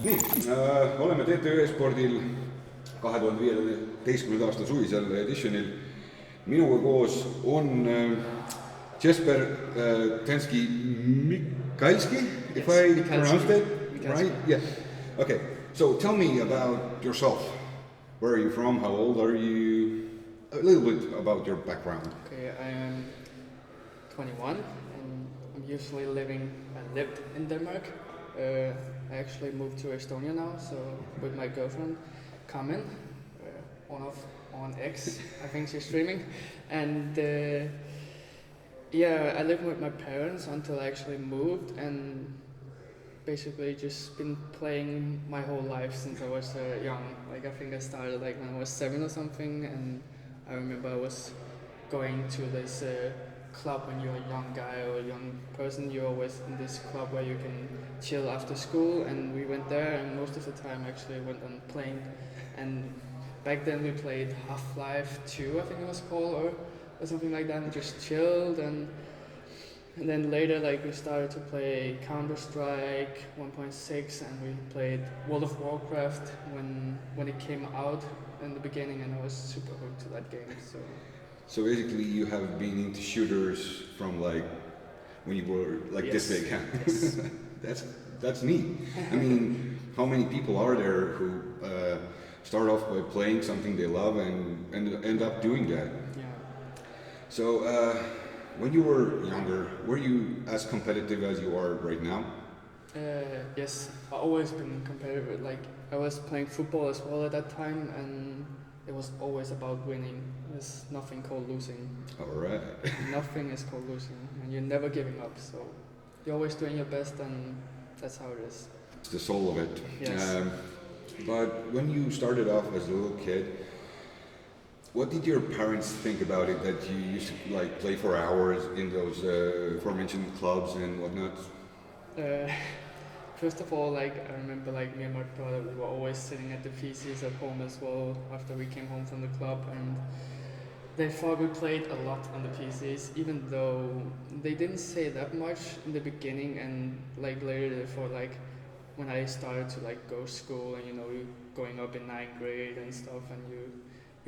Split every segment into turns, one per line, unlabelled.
nii, oleme TTÜ spordil 2015. aasta suvisel editionil. Minuga koos on Jesper Tenzki Mikalski, if
Yes,
I
Mikalski.
pronounced it
Mikalski.
right? Yeah. Okay, so tell me about yourself. Where are you from? How old are you? A little bit about your background.
Okay, I am 21 and I'm usually I lived in Denmark. I actually moved to Estonia now, so with my girlfriend, Carmen, on X, I think she's streaming. And yeah, I lived with my parents until I actually moved and basically just been playing my whole life since I was young. Like I think I started like when I was 7 or something, and I remember I was going to this club when you're a young guy or a young person. You're always in this club where you can chill after school, and we went there, and most of the time actually went on plane. And back then we played Half-Life 2, I think it was called, or something like that, and just chilled. And then later, like we started to play Counter-Strike 1.6, and we played World of Warcraft when it came out in the beginning, and I was super hooked to that game.
So basically, you have been into shooters from like when you were like
Yes.
this big. Huh?
Yes.
that's neat. I mean, how many people are there who start off by playing something they love and end up doing that?
Yeah.
So when you were younger, were you as competitive as you are right now?
Yes, I've always been competitive. Like I was playing football as well at that time, and it was always about winning. There's nothing called losing.
All right.
Nothing is called losing, and you're never giving up. So you're always doing your best, and that's how it is.
It's the soul of it.
Yes.
But when you started off as a little kid, what did your parents think about it that you used to like play for hours in those aforementioned clubs and whatnot?
Uh, First of all, like I remember, like me and my brother, we were always sitting at the PCs at home as well after we came home from the club, and they thought we played a lot on the PCs, even though they didn't say that much in the beginning, and like later they thought like when I started to like go to school and you going up in ninth grade and stuff, and you're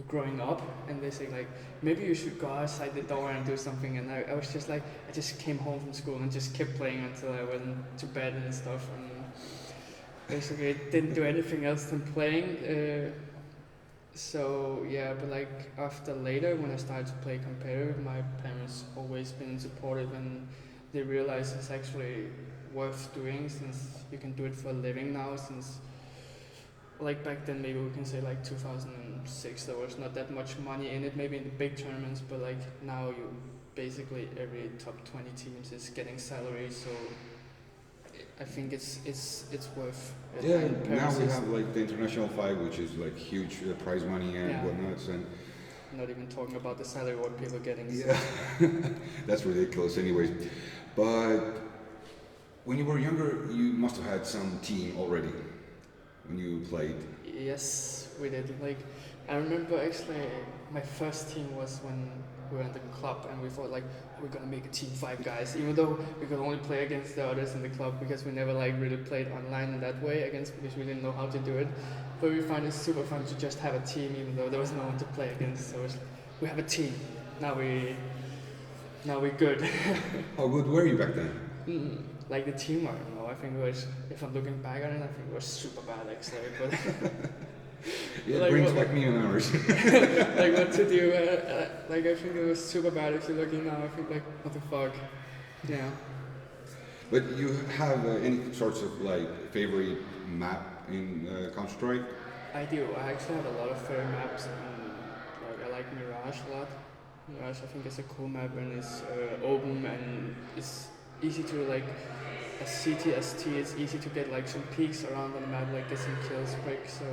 growing up, and they say like maybe you should go outside the door and do something, and I was just like I just came home from school and just kept playing until I went to bed and stuff, and basically didn't do anything else than playing. So yeah, but like after later when I started to play competitive, my parents always been supportive, and they realized it's actually worth doing since you can do it for a living now. Since like back then, maybe we can say like 2006, there was not that much money in it, maybe in the big tournaments, but like now you basically every top 20 teams is getting salaries, so I think it's worth it.
Yeah,
And
now
parents
we
is
have like the international fight, which is like huge prize money and
Yeah.
whatnot. And
not even talking about the salary what people are getting.
yeah, that's ridiculous, anyways. But when you were younger, you must have had some team already when you played.
Yes, we did. Like, I remember actually my first team was when we were in the club, and we thought like we're gonna make a team 5 guys, even though we could only play against the others in the club because we never like really played online in that way because we didn't know how to do it. But we found it super fun to just have a team, even though there was no one to play against. So we have a team. Now we're good.
How good were you back then?
Like the team, I don't know. I think it was, if I'm looking back on it, I think it was super bad actually. But
Yeah,
Like
it brings
what-
back me and hours.
like what to do? Like I think it was super bad. If you're looking now, I think like what the fuck. Yeah.
But you have any sorts of like favorite map in Counter Strike?
I do. I actually have a lot of favorite maps, and like I like Mirage a lot. Mirage, I think, is a cool map, and it's open, and it's easy to like a CTST. It's easy to get like some peaks around on the map, like get some kills quick. So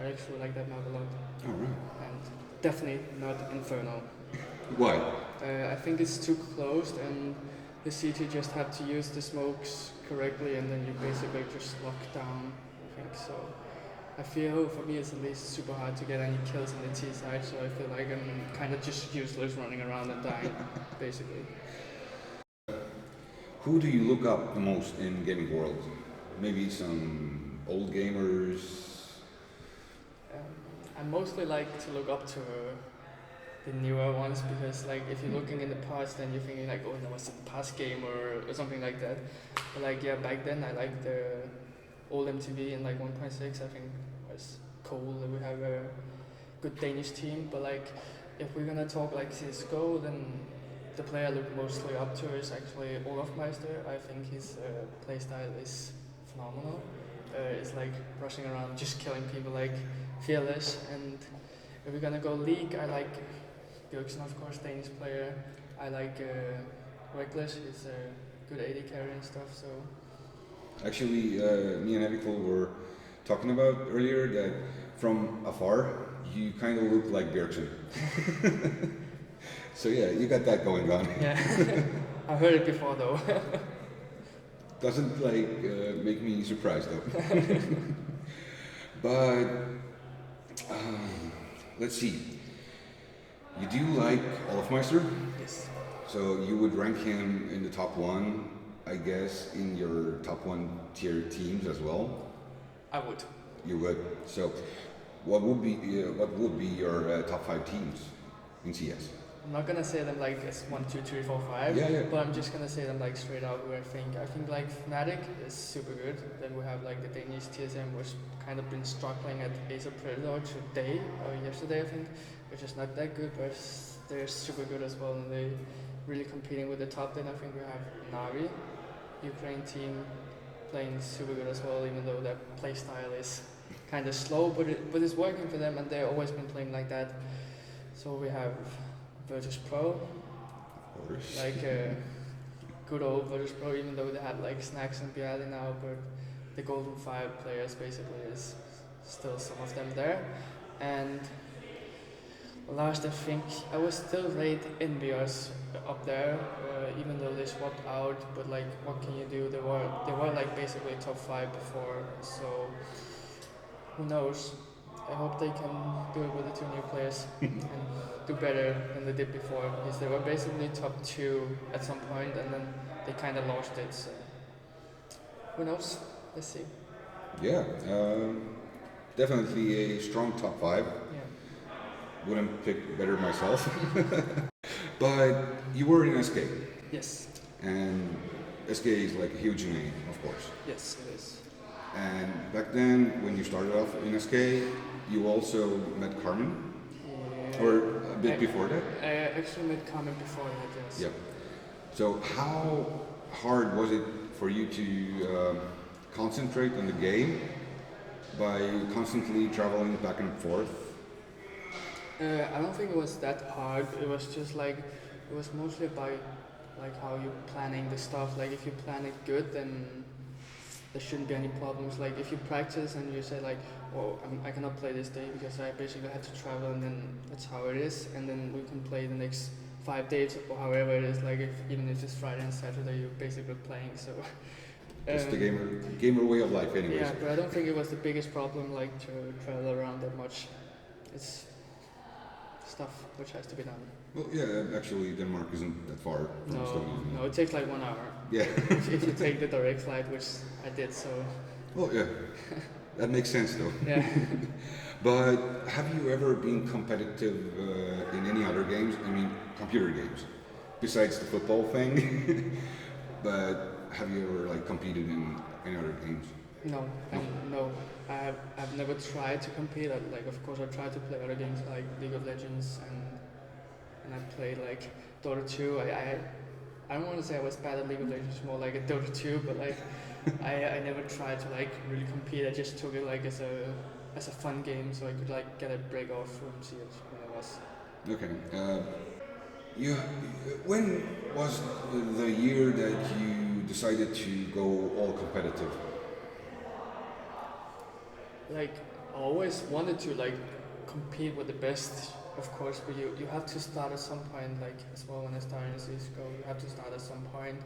I actually like that map a lot,
All right.
and definitely not Inferno.
Why?
I think it's too closed, and the CT just have to use the smokes correctly, and then you basically just lock down. I think so. I feel for me it's at least super hard to get any kills on the T side, so I feel like I'm kind of just useless running around and dying, basically.
Who do you look up the most in gaming world? Maybe some old gamers?
I mostly like to look up to the newer ones because like if you're looking in the past then you're thinking like, oh, that was a past game or something like that. But like yeah, back then I liked the old MTV and like 1.6 I think was cool that we have a good Danish team. But like if we're gonna talk like CSGO, then the player I look mostly up to is actually Olaf Meister. I think his playstyle is phenomenal. It's like rushing around just killing people like fearless. And if we're gonna go league, I like Björksen, of course, Danish player. I like Reckless, he's a good AD carry and stuff. So
Actually, me and Abigail were talking about earlier that from afar, you kind of look like Björksen. So yeah, you got that going on.
yeah, I heard it before though.
Doesn't like make me surprised though. But let's see. You do like Olafmeister,
Yes,
so you would rank him in the top one, I guess, in your top one tier teams as well.
I would.
You would. So, what would be your top five teams in CS?
I'm not gonna say them like as 1, 2, 3, 4, 5.
Yeah, yeah.
But I'm just gonna say them like straight out where I think like Fnatic is super good. Then we have like the Danish TSM which kind of been struggling at Ace of Predator today or yesterday I think, which is not that good, but they're super good as well and they really competing with the top. Then I think we have Navi, Ukraine team playing super good as well, even though their play style is kind of slow, but it's working for them and they've always been playing like that. So we have Virtus Pro,
Of course.
like good old Virtus Pro, even though they have like Snacks and Bialy now, but the Golden Five players basically is still some of them there. And last I think I would still rate NBS up there, even though they swapped out, but like what can you do? They were like basically top 5 before, so who knows? I hope they can do it with the 2 new players and do better than they did before, because they were basically top 2 at some point and then they kind of lost it. So who knows? Let's see.
Yeah, definitely a strong top five.
Yeah.
Wouldn't pick better myself. But you were in SK,
Yes.
and SK is like a huge name, of course.
Yes, it is.
And back then, when you started off in SK, you also met Carmen,
Yeah.
or a bit
I-
before that.
I actually met Carmen before that. Yes.
Yep. So how hard was it for you to concentrate on the game by constantly traveling back and forth?
I don't think it was that hard. It was just like it was mostly about like how you're planning the stuff. Like if you plan it good, then there shouldn't be any problems. Like if you practice and you say like, "Oh, I cannot play this day because I basically had to travel," and then that's how it is. And then we can play the next 5 days or however it is. Like even if it's Friday and Saturday, you're basically playing. So
It's the gamer way of life, anyways.
yeah, but I don't think it was the biggest problem. Like to travel around that much. It's stuff which has to be done.
Well, yeah, actually, Denmark isn't that far from Estonia.
No, it takes like 1 hour.
Yeah.
if you take the direct flight, which I did, so
Well, yeah. That makes sense, though.
yeah.
But have you ever been competitive in any other games? I mean, computer games, besides the football thing. But have you ever like competed in any other games?
No, no. I've never tried to compete. Like, of course, I tried to play other games like League of Legends, and I played like Dota 2. I don't want to say I was bad at League of Legends, more like a Dota 2, but like I never tried to like really compete. I just took it like as a fun game, so I could like get a break off from CS when I was.
Okay. When was the year that you decided to go all competitive?
Like I always wanted to like compete with the best, of course, but you have to start at some point. Like as well, when I started in CSGO, you have to start at some point,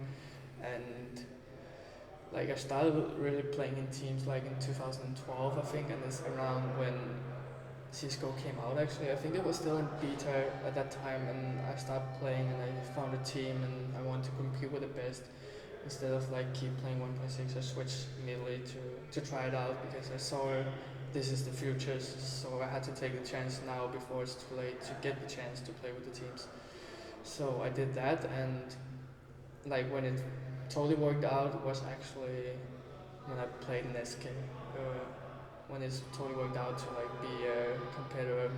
and like I started really playing in teams like in 2012, I think, and it's around when CSGO came out. Actually, I think it was still in beta at that time, and I started playing, and I found a team, and I wanted to compete with the best. instead of like keep playing 1.6, I switched immediately to try it out because I saw this is the future. So I had to take the chance now before it's too late to get the chance to play with the teams. So I did that, and like when it totally worked out was actually when I played in SK. When it's totally worked out to like be a competitor,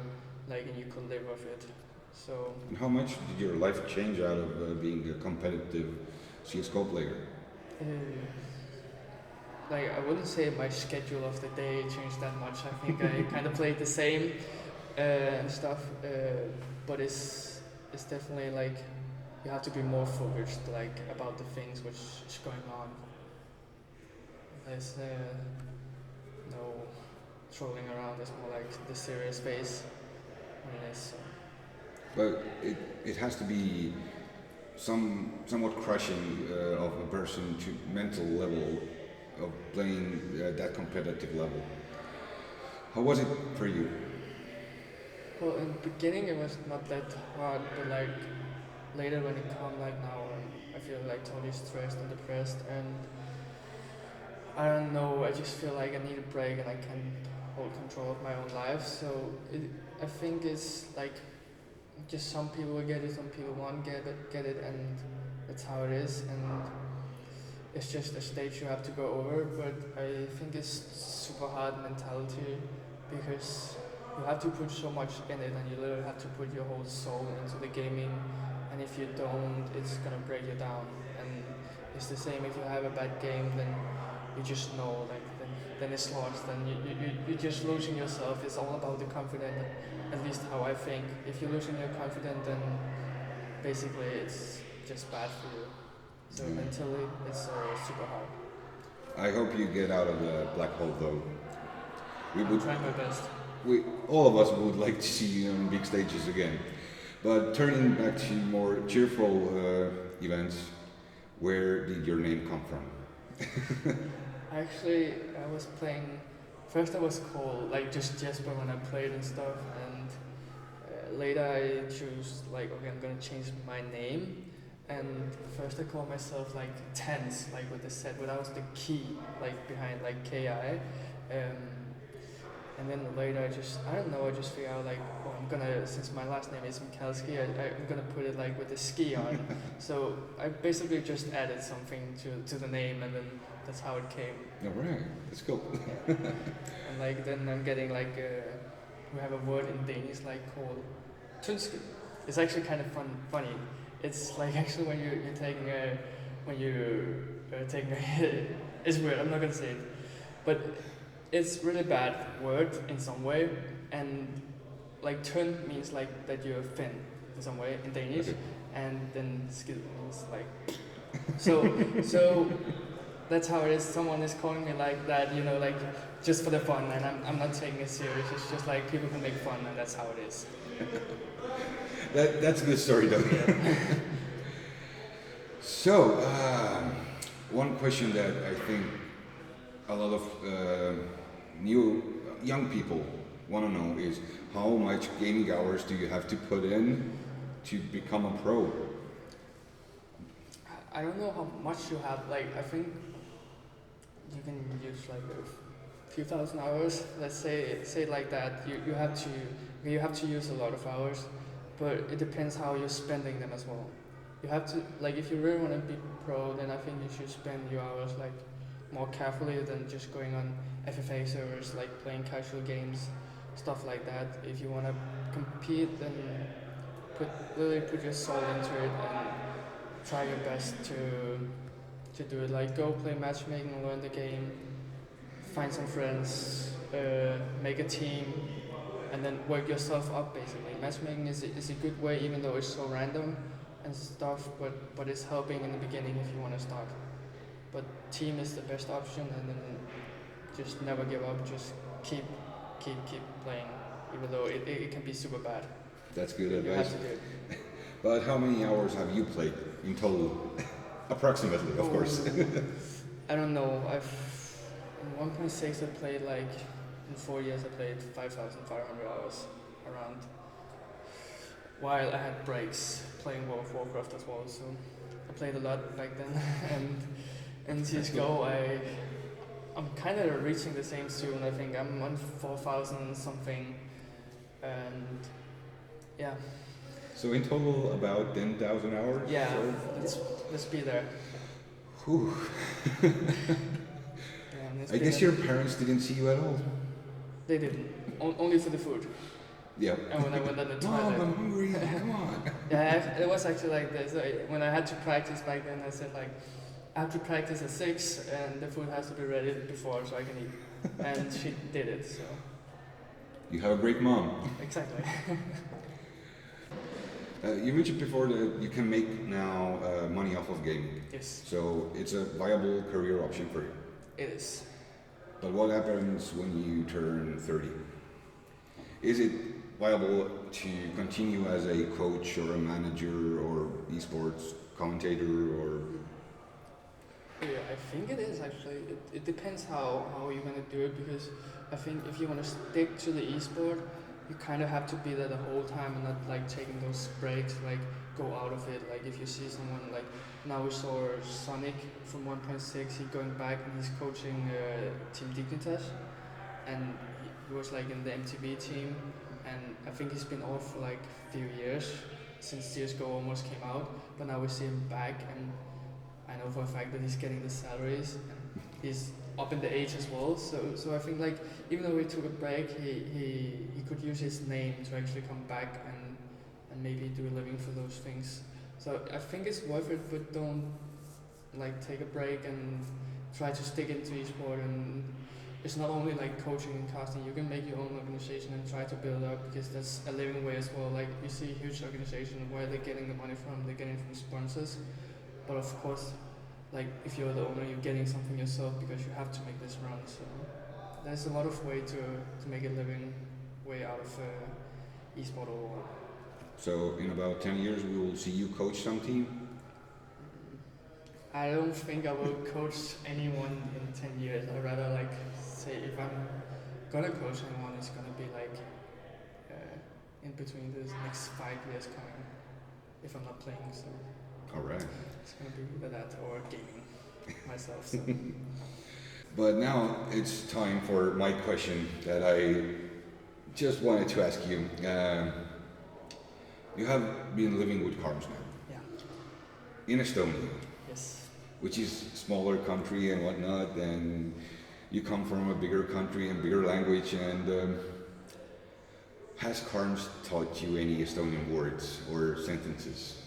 like and you could live with it. So
And how much did your life change out of being a competitive CS:GO player?
uh, like I wouldn't say my schedule of the day changed that much. I think I kind of played the same and stuff, but it's definitely like you have to be more focused like about the things which is going on. There's no trolling around. It's more like the serious phase when it is. So.
But it has to be somewhat crushing of a person to mental level of playing that competitive level. How was it for you?
Well, in the beginning it was not that hard, but like later when it come like now, I feel like totally stressed and depressed, and I don't know. I just feel like I need a break and I can't hold control of my own life. So I think it's like just some people will get it, some people won't get it, and that's how it is. And it's just a stage you have to go over. But I think it's super hard mentality because you have to put so much in it, and you literally have to put your whole soul into the gaming. And if you don't, it's gonna break you down. And it's the same if you have a bad game, then you just know like then it's lost. Then you're just losing yourself. It's all about the confidence. At least how I think. If you're losing your confidence, then basically it's just bad for you. So mentally, it's super hard.
I hope you get out of the black hole though. We
I'm
would,
trying my best.
all of us would like to see you on big stages again. But turning back to more cheerful events, where did your name come from?
Actually, I was playing. First, I was called like just Jesper when I played and stuff, and later I choose like okay, I'm gonna change my name. And first, I called myself like Tense, like with the set without the key, like behind like Ki. And then later, I don't know, I just figured out like, oh, I'm gonna, since my last name is Mikalski, I'm gonna put it like with the ski on. So I basically just added something to the name, and then that's how it came.
Alright, that's cool.
Yeah. And like then I'm getting like, we have a word in Danish like called Tenzki. It's actually kind of funny. It's like actually when you're taking a, it's weird, I'm not gonna say it. But it's really bad word in some way, and like turn means like that you're thin in some way in Danish,
Okay.
and then skid means like so that's how it is. Someone is calling me like that, like just for the fun, and I'm not taking it serious. It's just like people can make fun, and that's how it is.
That's a good story though.
Yeah.
So, one question that I think a lot of young people want to know is how much gaming hours do you have to put in to become a pro?
I don't know how much you have. Like I think you can use like a few thousand hours. Let's say it like that. You have to use a lot of hours, but it depends how you're spending them as well. You have to like if you really want to be pro, then I think you should spend your hours like more carefully than just going on FFA servers, like playing casual games, stuff like that. If you want to compete, then really put your soul into it and try your best to do it. Like go play matchmaking, learn the game, find some friends, make a team, and then work yourself up. Basically, matchmaking is a good way, even though it's so random and stuff. But it's helping in the beginning if you want to start. But team is the best option, and then just never give up. Just keep playing, even though it can be super bad.
That's good
You have
advice.
to do it.
But how many hours have you played in total? Approximately, of course.
I don't know. In 1.6 I played like in 4 years I played 5,500 hours around. While I had breaks playing World of Warcraft as well. So I played a lot back then, and in CS:GO I'm kind of reaching the same soon. I think I'm on 4,000 something, and yeah,
So in total, about 10,000 hours.
yeah.
So?
Let's be there.
Whew.
Yeah, let's
I
be
guess
there.
your parents didn't see you at all.
They didn't. Only for the food.
Yeah.
And when I went on the
Mom,
toilet.
I'm hungry. Come on.
Yeah, it was actually like this. When I had to practice back then, I said like, I have to practice at 6, and the food has to be ready before so I can eat. And she did it. So
You have a great mom.
exactly.
You mentioned before that you can make now money off of gaming.
Yes,
So it's a viable career option for you.
it is.
But what happens when you turn 30? Is it viable to continue as a coach or a manager or esports commentator or?
Yeah, I think it is actually. It depends how you're gonna do it, because I think if you want to stick to the esport, you kind of have to be there the whole time and not like taking those breaks, like go out of it. Like if you see someone like now we saw Sonic from 1.6, he going back and he's coaching Team Dignitas, and he was like in the MTV team, and I think he's been off for like a few years since CS:GO almost came out, but now we see him back, and I know for a fact that he's getting the salaries, and he's up in the age as well. So I think like even though he took a break, he could use his name to actually come back and maybe do a living for those things. So I think it's worth it, but don't like take a break and try to stick into esport. And it's not only like coaching and casting. You can make your own organization and try to build up, because that's a living way as well. Like you see a huge organization, where they're getting the money from? They're getting from sponsors. But of course, like if you're the owner, you're getting something yourself because you have to make this run. So there's a lot of way to make a living way out of esport overall.
So in about 10 years, we will see you coach some team.
I don't think I will coach anyone in 10 years. I'd rather like say if I'm gonna coach anyone, it's gonna be like in between this next 5 years coming, if I'm not playing. So
All right.
it's gonna be either that or gaming myself. So.
But now it's time for my question that I just wanted to ask you. You have been living with Carms now
Yeah.
in Estonia,
Yes.
which is a smaller country and whatnot, and you come from a bigger country and bigger language. And has Carms taught you any Estonian words or sentences?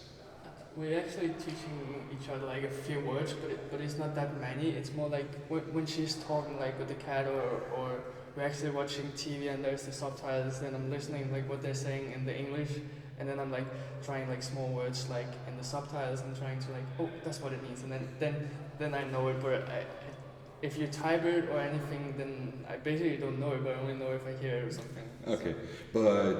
We're actually teaching each other like a few words, but it's not that many. It's more like when she's talking like with the cat, or we're actually watching TV and there's the subtitles, then I'm listening like what they're saying in the English, and then I'm like trying like small words like in the subtitles and trying to like, oh, that's what it means, and then I know it. But if you type it or anything, then I basically don't know it, but I only know if I hear it or something.
Okay, but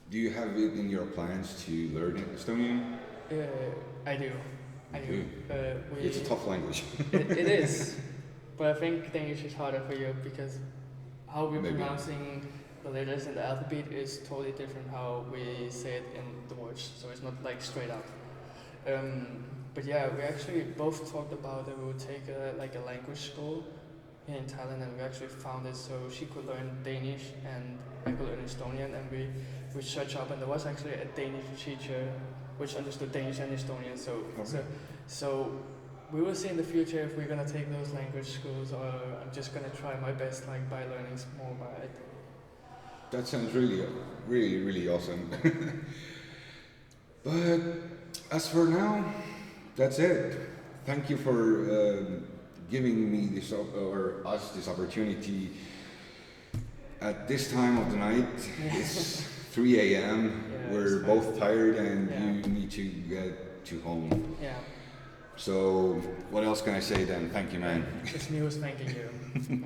do you have it in your plans to learn Estonian?
I do.
It's a tough language.
It is, but I think Danish is harder for you, because how we're
Maybe.
pronouncing the letters in the alphabet is totally different how we say it in the words, so it's not like straight up. But yeah, we actually both talked about that we would take like a language school here in Thailand, and we actually found it so she could learn Danish and I could learn Estonian, and we searched up, and there was actually a Danish teacher which understood Danish and Estonian. So we will see in the future if we're gonna take those language schools, or I'm just gonna try my best like by learning more by it.
That sounds really, really, really awesome. But as for now, that's it. Thank you for giving me this or us this opportunity at this time of the night. It's 3 a.m.
Yeah,
We're
it's
both
fine.
tired, and
Yeah.
you need to get to home.
Yeah,
So what else can I say then? Thank you, man.
it's me who's thanking you.